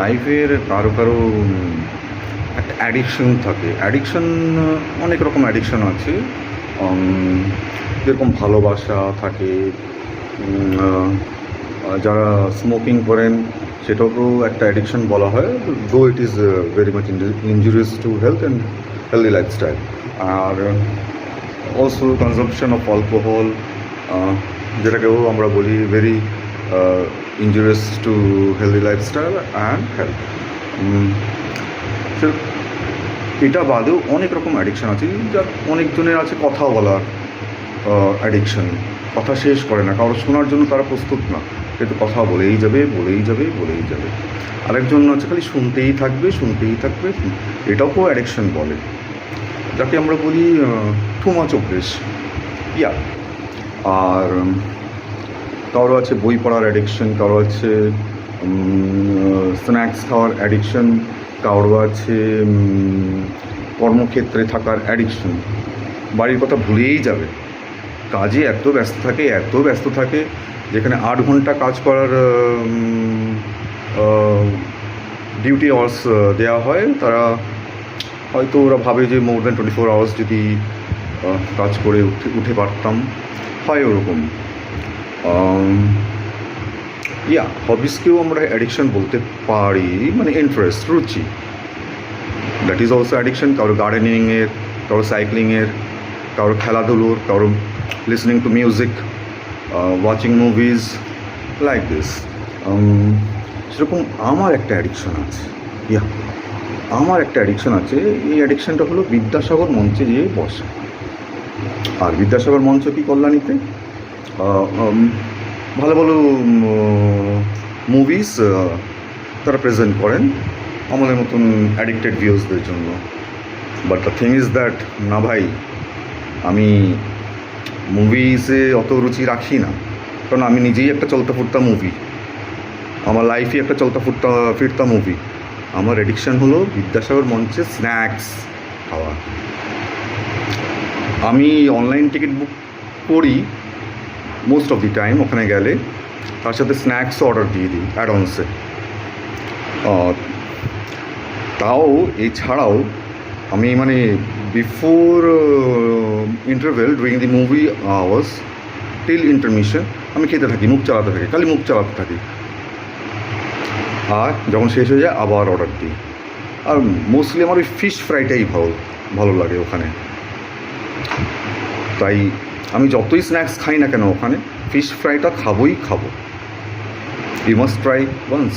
লাইফের কারো কারো একটা অ্যাডিকশন থাকে। অ্যাডিকশন অনেক রকম অ্যাডিকশন আছে। যেরকম ভালোবাসা থাকে, যারা স্মোকিং করেন সেটাকেও একটা অ্যাডিকশন বলা হয়, though it is very much injurious to health and healthy lifestyle. আর অলসো কনজাম্পশন অফ অ্যালকোহল, যেটাকেও আমরা বলি very injurious to healthy lifestyle and health. এটা বাদেও অনেক রকম অ্যাডিকশান আছে, যার অনেকজনের আছে কথা বলার অ্যাডিকশান। কথা শেষ করে না, কারো শোনার জন্য তারা প্রস্তুত না, কিন্তু কথা বলেই যাবে বলেই যাবে বলেই যাবে। আরেকজন আছে খালি শুনতেই থাকবে শুনতেই থাকবে, এটাকেও অ্যাডিকশান বলে, যাকে আমরা বলি টু মাচ অভ্যেস। ইয়া। আর কারো আছে বই পড়ার অ্যাডিকশান, কারো আছে স্ন্যাক্স খাওয়ার অ্যাডিকশান, কারো আছে কর্মক্ষেত্রে থাকার অ্যাডিকশন। বাড়ির কথা ভুলেই যাবে, কাজে এত ব্যস্ত থাকে যেখানে 8 ঘন্টা কাজ করার ডিউটি আওয়ার্স দেওয়া হয়, তারা হয়তো ওরা ভাবে যে মোর দ্যান 24 আওয়ার্স যদি কাজ করে উঠে পারতাম, হয় ওরকম। ইয়া, হবিসকেও আমরা অ্যাডিকশন বলতে পারি, মানে ইন্টারেস্ট, রুচি, দ্যাট ইজ অলসো অ্যাডিকশন। কারো গার্ডেনিংয়ের, কারো সাইক্লিংয়ের, কারো খেলাধুলোর, কারো listening to music, watching movies, like this. সেরকম আমার একটা অ্যাডিকশন আছে। ইয়া, আমার একটা অ্যাডিকশন আছে। এই অ্যাডিকশানটা হলো বিদ্যাসাগর মঞ্চে যেয়ে বসা। আর বিদ্যাসাগর মঞ্চ কি কল্যাণীতে ভালো ভালো মুভিস তারা প্রেজেন্ট করেন আমাদের মতন অ্যাডিক্টেড ভিউজদের জন্য। But the thing is that, না ভাই, আমি মুভিসে অত রুচি রাখি না, কারণ আমি নিজেই একটা চলতা ফুরতা মুভি, আমার লাইফই একটা চলতা ফিরতা মুভি। আমার অ্যাডিকশান হলো বিদ্যাসাগর মঞ্চে স্ন্যাক্স খাওয়া। আমি অনলাইন টিকিট বুক করি মোস্ট অফ দি টাইম, ওখানে গেলে তার সাথে স্ন্যাক্সও অর্ডার দিয়ে দিই অ্যাডভান্সে। তাও এছাড়াও আমি মানে before interval, during the movie hours till intermission আমি খেতে থাকি, মুখ চালাতে থাকি, খালি মুখ চালাতে থাকি। আর যখন শেষ হয়ে যায় আবার অর্ডার দিই। আর মোস্টলি আমার ওই ফিশ ফ্রাইটাই ভালো লাগে ওখানে। তাই আমি যতই স্ন্যাক্স খাই না কেন ওখানে ফিশ ফ্রাইটা খাবো। You must try once.